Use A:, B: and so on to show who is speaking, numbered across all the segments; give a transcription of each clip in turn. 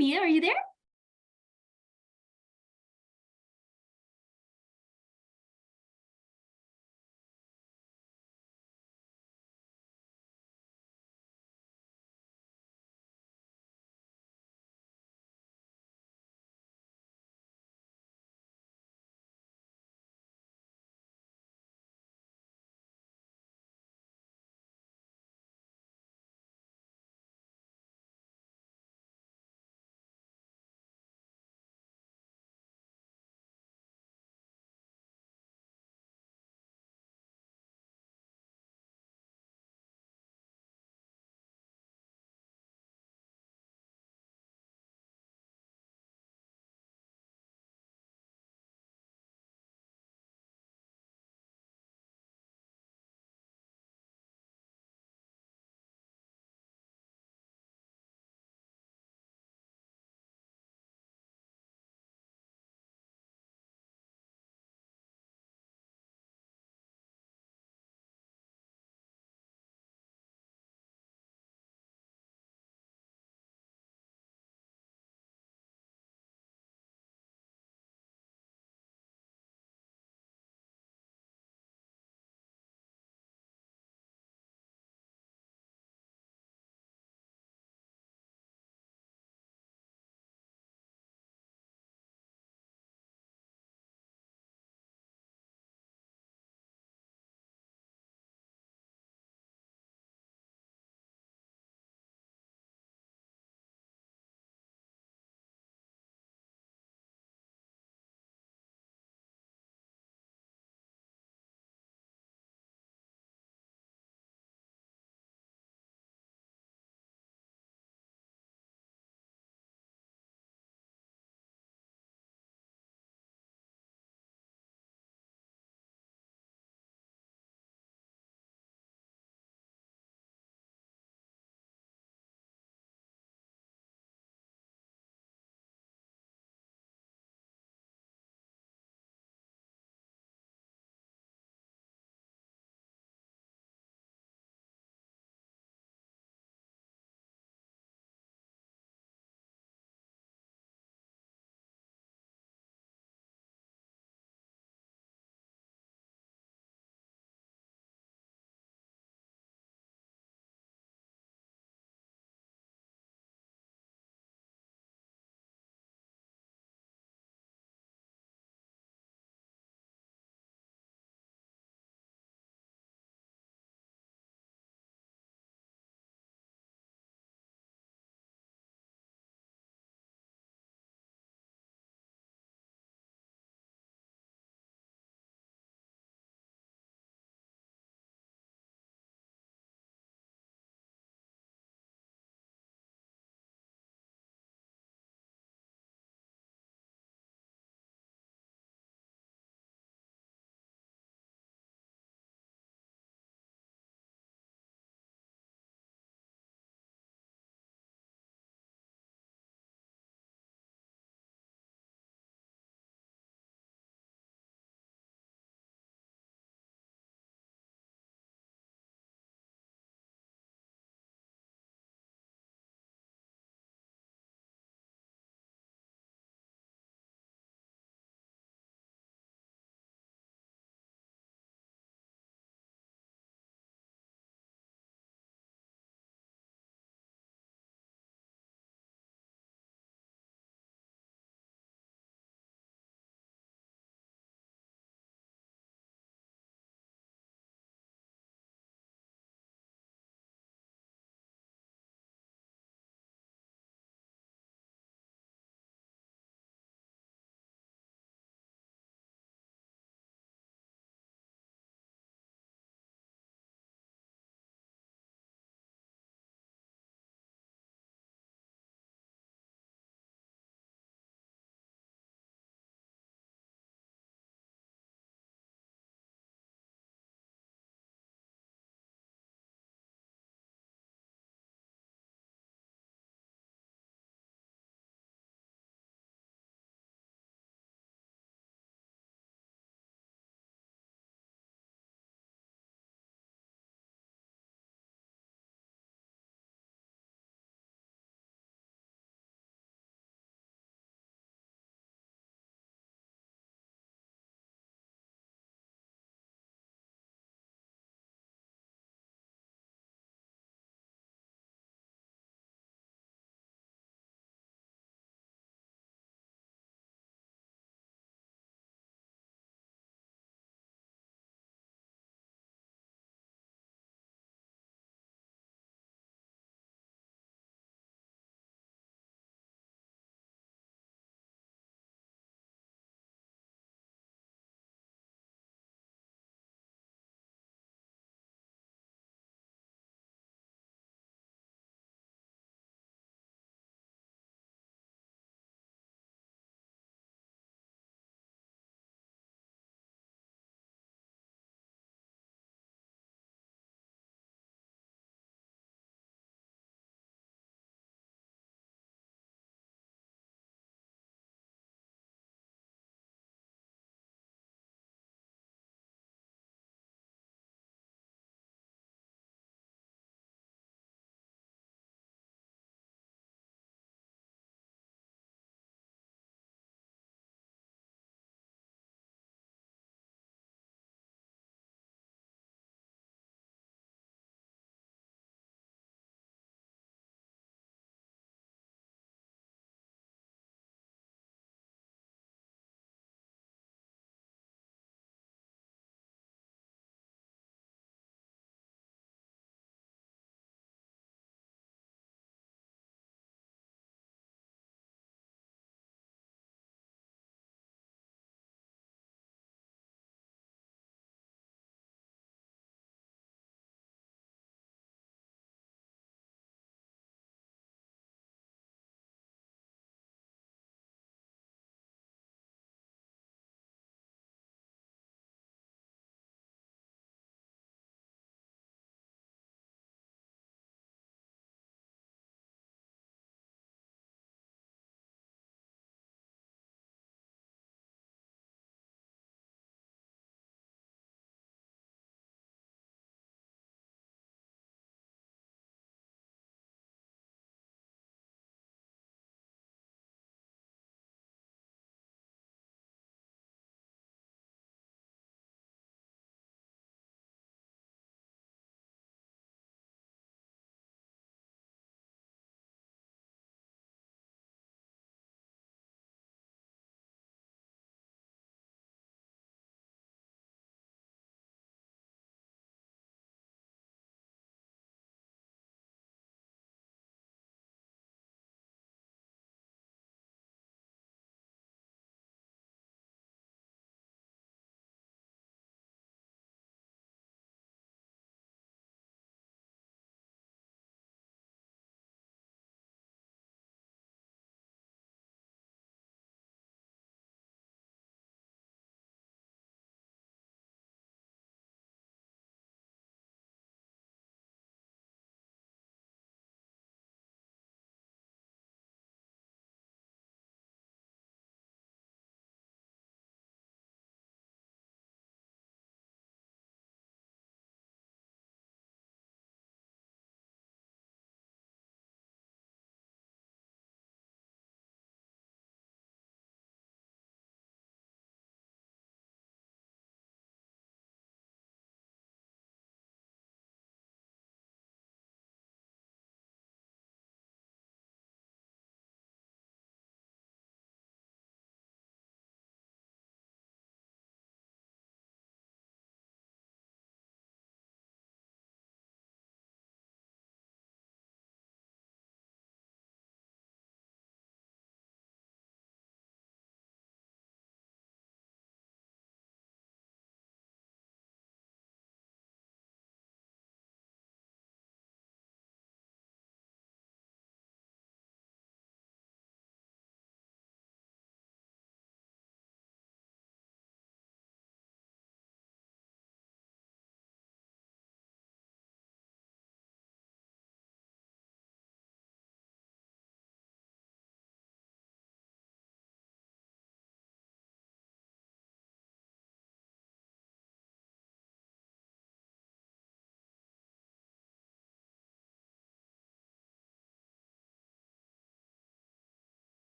A: Mia, are you there?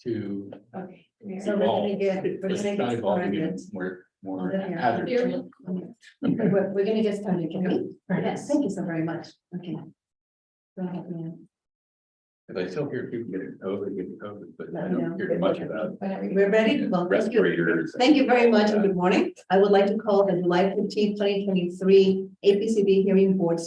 A: to
B: Okay.
C: So we're
A: evolve.
C: gonna get,
A: It's not evolving, it's more hazardous.
C: We're gonna get started, can we?
B: Right.
C: Yes, thank you so very much. Okay. Go ahead, ma'am.
A: If I still hear people getting COVID, but I
C: Let me know.
A: don't hear much about
B: Whenever you.
C: We're ready? Well, thank you.
A: respirators.
C: Thank you very much and good morning. I would like to call the July 15, 2023 APCD Hearing Board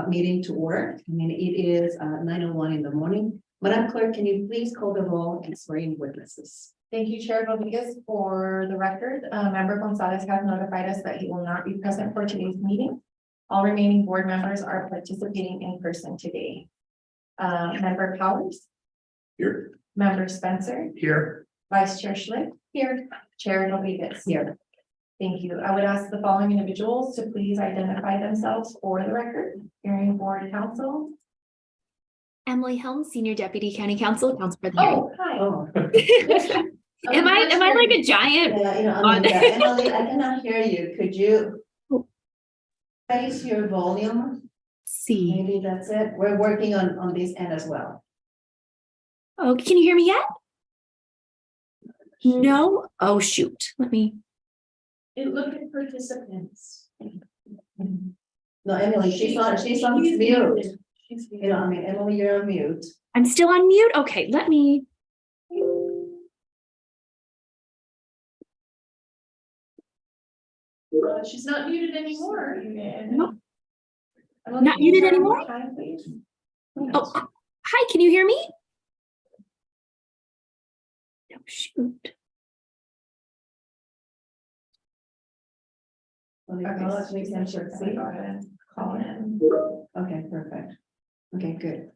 C: meeting to order. I mean, it is 9:01 in the morning. Madam Clerk, can you please call the roll and swear in witnesses?
B: Thank you, Chair Rodriguez. For the record, Member Gonzalez has notified us that he will not be present for today's meeting. All remaining board members are participating in person today. Member Powers,
A: Here.
B: Member Spencer,
A: Here.
B: Vice Chair Schlick, here, Chair Rodriguez.
C: Here.
B: Thank you. I would ask the following individuals to please identify themselves for the record. Hearing Board Counsel.
D: Emily Helms, Senior Deputy County Counsel for the hearing.
B: Oh, hi.
C: Oh.
D: Am I like a giant?
C: Yeah, Emily, I cannot hear you. Could you raise your volume?
D: See.
C: Maybe that's it. We're working on this end as well.
D: Oh, can you hear me yet? No? Oh, shoot. Let me.
B: Look at participants.
C: No, Emily, she's on mute. Emily, you're on mute.
D: I'm still on mute. Okay, let me.
B: She's not muted anymore.
D: No. Not muted anymore? Oh, hi, can you hear me? Oh, shoot.
C: We can
B: Go ahead and call in.
C: Okay, perfect. Okay, good.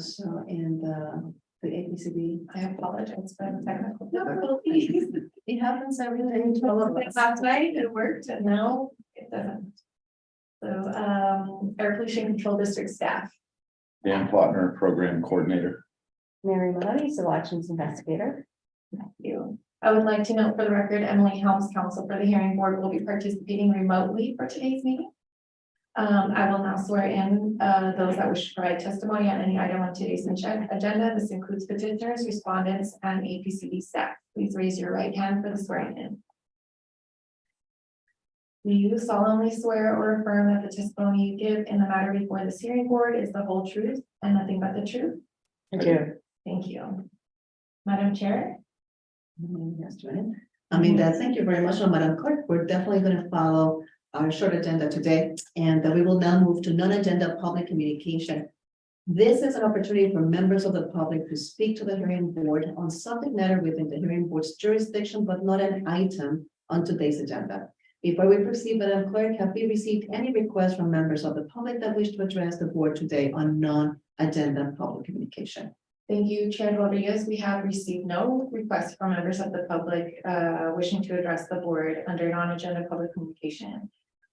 C: So in the APCB.
B: I apologize for the technical.
C: difficulties. It happens every day to all of us.
B: Last night it worked and now it doesn't. So, Air Pollution Control District staff.
A: Dan Plotner, Program Coordinator.
C: Mary Maloney, Civil Actions Investigator.
B: Thank you. I would like to note for the record, Emily Helms, counsel for the hearing board, will be participating remotely for today's meeting. I will now swear in those that wish to provide testimony on any item on today's agenda. This includes petitioners, respondents, and APCD staff. Please raise your right hand for the swearing in. Do you solemnly swear or affirm that the testimony you give in the matter before this hearing board is the whole truth and nothing but the truth?
C: I do.
B: Thank you. Madam Chair.
C: Thank you very much, Madam Clerk. We're definitely going to follow our short agenda today, and we will now move to non-agenda public communication. This is an opportunity for members of the public to speak to the hearing board on subject matter within the hearing board's jurisdiction, but not an item on today's agenda. Before we proceed, Madam Clerk, have we received any requests from members of the public that wish to address the board today on non-agenda public communication?
B: Thank you, Chair Rodriguez. We have received no requests from members of the public wishing to address the board under non-agenda public communication.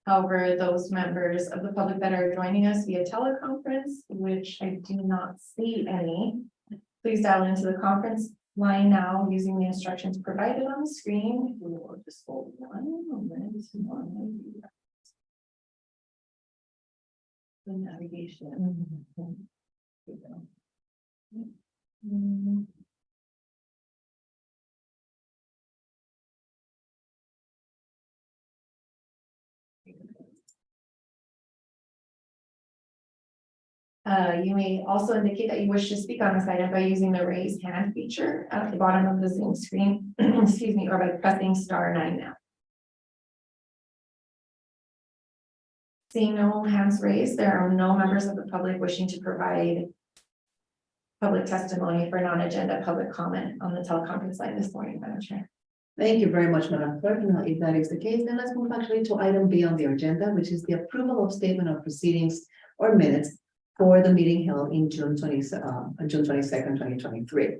B: However, those members of the public that are joining us via teleconference, which I do not see any, please dial into the conference line now using the instructions provided on the screen. We will just hold one moment. The navigation. Here we go. You may also indicate that you wish to speak on this item by using the raise hand feature at the bottom of the Zoom screen, excuse me, or by pressing *9 now. Seeing no hands raised, there are no members of the public wishing to provide public testimony for non-agenda public comment on the teleconference line this morning, Madam Chair.
C: Thank you very much, Madam Clerk. Now, if that is the case, then let's move actually to item B on the agenda, which is the approval of statement of proceedings or minutes for the meeting held in June 22nd, 2023.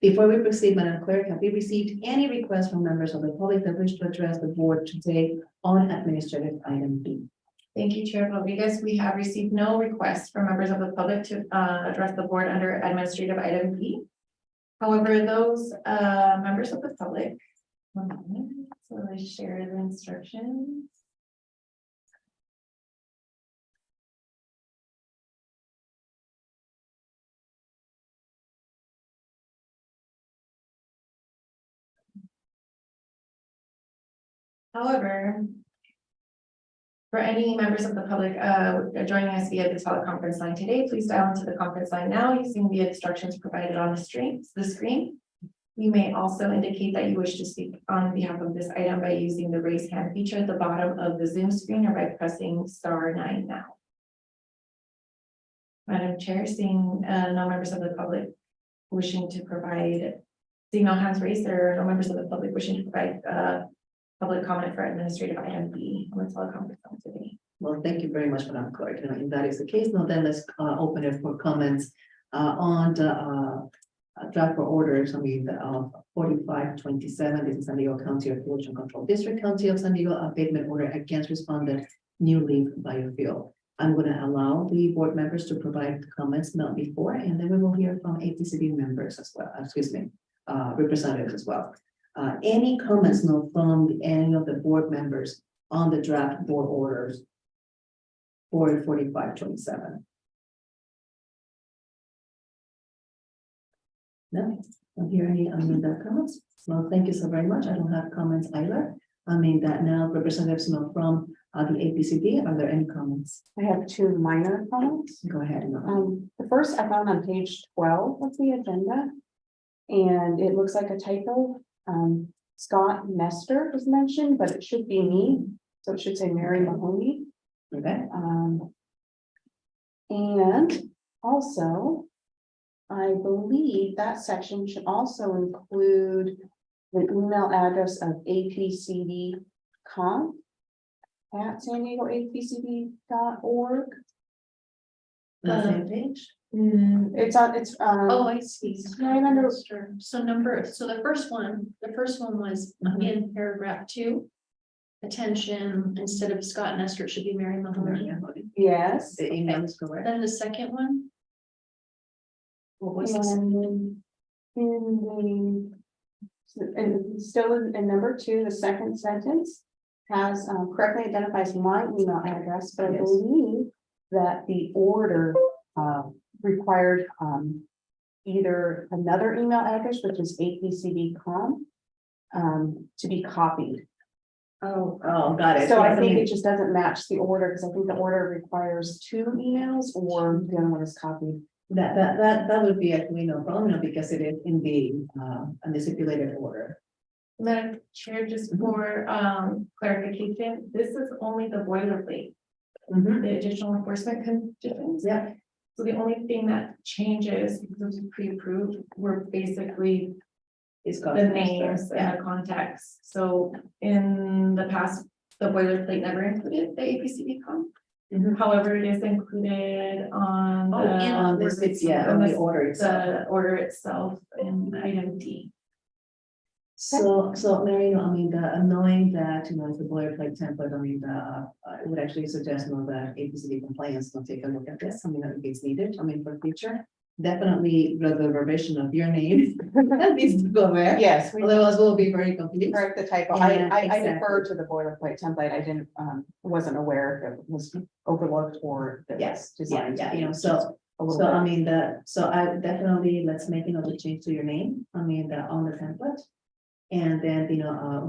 C: Before we proceed, Madam Clerk, have we received any requests from members of the public that wish to address the board today on administrative item B?
B: Thank you, Chair Rodriguez. We have received no requests from members of the public to address the board under administrative item B. However, those members of the public, one moment, so I share the instructions. However, for any members of the public joining us via the teleconference line today, please dial into the conference line now using the instructions provided on the screen. You may also indicate that you wish to speak on behalf of this item by using the raise hand feature at the bottom of the Zoom screen or by pressing *9 now. Madam Chair, seeing no members of the public wishing to provide, seeing no hands raised, there are no members of the public wishing to provide public comment for administrative item B on the teleconference line today.
C: Well, thank you very much, Madam Clerk. And if that is the case, now then let's open it for comments on the draft for orders. I mean, the 4527. This is San Diego County of Pollution Control District, County of San Diego abatement order against respondent New Leaf Biofuel. I'm going to allow the board members to provide comments not before, and then we will hear from APCD members as well. Excuse me, representatives as well. Any comments now from any of the board members on the draft board orders for 4527? No, I don't hear any comments. Well, thank you so very much. I don't have comments either. I mean that now representatives know from the APCD. Are there any comments?
E: I have two minor comments.
C: Go ahead.
E: The first I found on page 12 of the agenda, and it looks like a typo. Scott Nestor is mentioned, but it should be me, so it should say Mary Mahoney.
C: Okay.
E: And also, I believe that section should also include the email address of APCD comp at San Diego APCD.org.
C: The same page.
E: It's on, it's,
D: Oh, I see.
E: right under,
D: So the first one was in paragraph 2. Attention, instead of Scott Nestor, it should be Mary Mahoney.
E: yes.
C: The email is correct.
D: Then the second one. What was this?
E: And and still in number 2, the second sentence has correctly identifies my email address, but I
C: Yes.
E: believe that the order required either another email address, which is APCD.com, to be copied.
C: Oh, got it.
E: So I
C: Yes,
E: think
C: mean,
E: it just doesn't match the order, because I think the order requires 2 emails or the other one is copied.
C: that would be actually no problem because it is in the stipulated order.
B: Madam Chair, just for clarification, this is only the boilerplate, the additional enforcement conditions.
C: Yeah.
B: So the only thing that changes, because it was pre-approved, were basically
C: It's
B: the
C: got
B: names and the context. So in the past, the boilerplate never included the APCD comp. However, it is included on
C: on this, on the order itself.
B: the order itself in item D.
C: So Mary, I mean, knowing that, it's the boilerplate template, I mean, I would actually suggest, that APCD compliance will take a look at this. I mean, if it's needed, I mean, for future, definitely the revision of your name needs to go there.
E: Yes, we
C: Otherwise, we'll be very confused.
E: correct the typo.
C: Yeah,
E: I
C: exactly.
E: defer to the boilerplate template. I didn't, wasn't aware if it was overlooked or. if
C: Yes,
E: it's
C: yeah,
E: designed.
C: so
E: A little
C: So I
E: bit.
C: mean, so I definitely, let's make another change to your name, I mean, on the template. And then,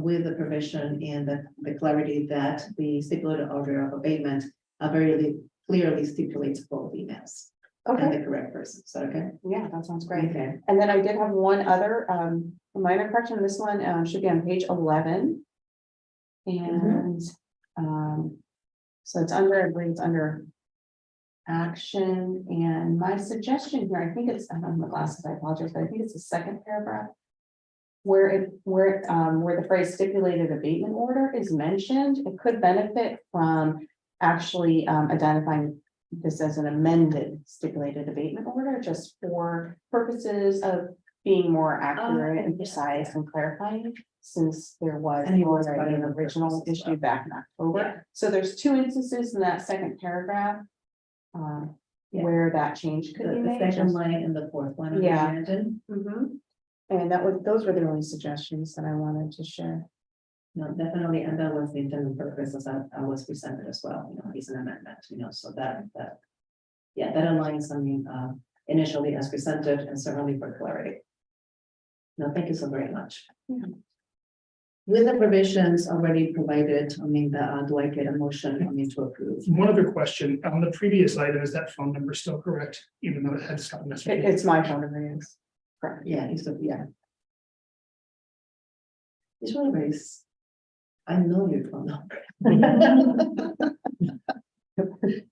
C: with the provision and the clarity that the stipulated order of abatement very clearly stipulates both emails and
E: Okay,
C: the correct person, so, okay?
E: yeah, that sounds great.
C: Okay.
E: And then I did have one other minor correction. This one should be on page 11. And so it's under, I believe it's under action, and my suggestion here, I think it's, I don't have my glasses, I apologize, but I think it's the second paragraph. Where the phrase stipulated abatement order is mentioned, it could benefit from actually identifying this as an amended stipulated abatement order, just for purposes of being more accurate and precise and clarifying, since there was
C: And it was
E: already an
C: part of the
E: original
C: purpose as
E: issue
C: well.
E: back in October.
C: Yeah.
E: So there's 2 instances in that second paragraph
C: Yeah.
E: where that change could be
C: The
E: made.
C: second
E: just-
C: line and the fourth one, I
E: Yeah.
C: imagine.
E: And those were the only suggestions that I wanted to share.
C: No, definitely, and that was the intended purpose as I was presented as well, it's an amendment, so that. Yeah, that aligns, I mean, initially as presented and certainly for clarity. No, thank you so very much. With the provisions already provided, do I get a motion, to approve?
F: One other question, on the previous item, is that phone number still correct, even though it had Scott Nestor?
E: It's my phone number, yes. Correct.
C: Yeah, yeah. It's really nice. I know your phone number.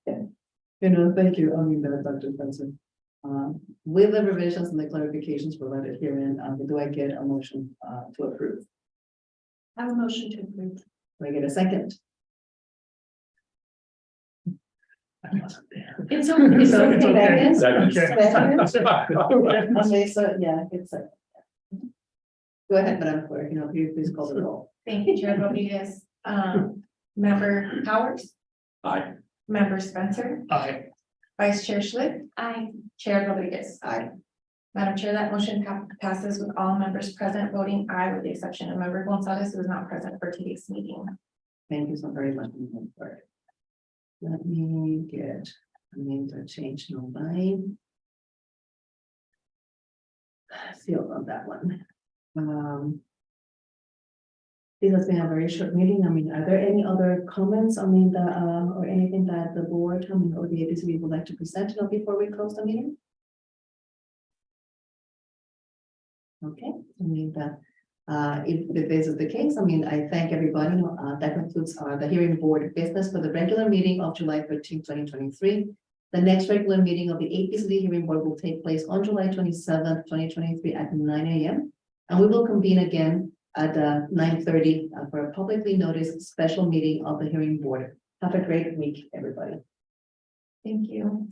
C: Yeah. Thank you, Dr. Spencer. With the revisions and the clarifications provided herein, do I get a motion, to approve?
D: I have a motion to approve.
C: Do I get a second?
F: I wasn't there.
D: It's okay.
F: It's okay.
A: Second.
C: Second? Okay, so, yeah, it's a. Go ahead, Madam Clerk, please call the roll.
B: Thank you, Chair Rodriguez. Member Powers,
A: Aye.
B: Member Spencer,
F: Aye.
B: Vice Chair Schlick,
D: Aye.
B: Chair Rodriguez.
C: Aye.
B: Madam Chair, that motion passes with all members present voting aye, with the exception of Member Gonzalez, who is not present for today's meeting.
C: Thank you so very much, Madam Clerk. Let me get, to change no line. Sealed on that one. This has been a very short meeting. Are there any other comments, or anything that the board, or the APCD would like to present, before we close the meeting? Okay, if this is the case, I thank everybody. That concludes the hearing board business for the regular meeting of July 13, 2023. The next regular meeting of the APCD hearing board will take place on July 27th, 2023 at 9 a.m. And we will convene again at 9:30 for a publicly noticed special meeting of the hearing board. Have a great week, everybody.
B: Thank you.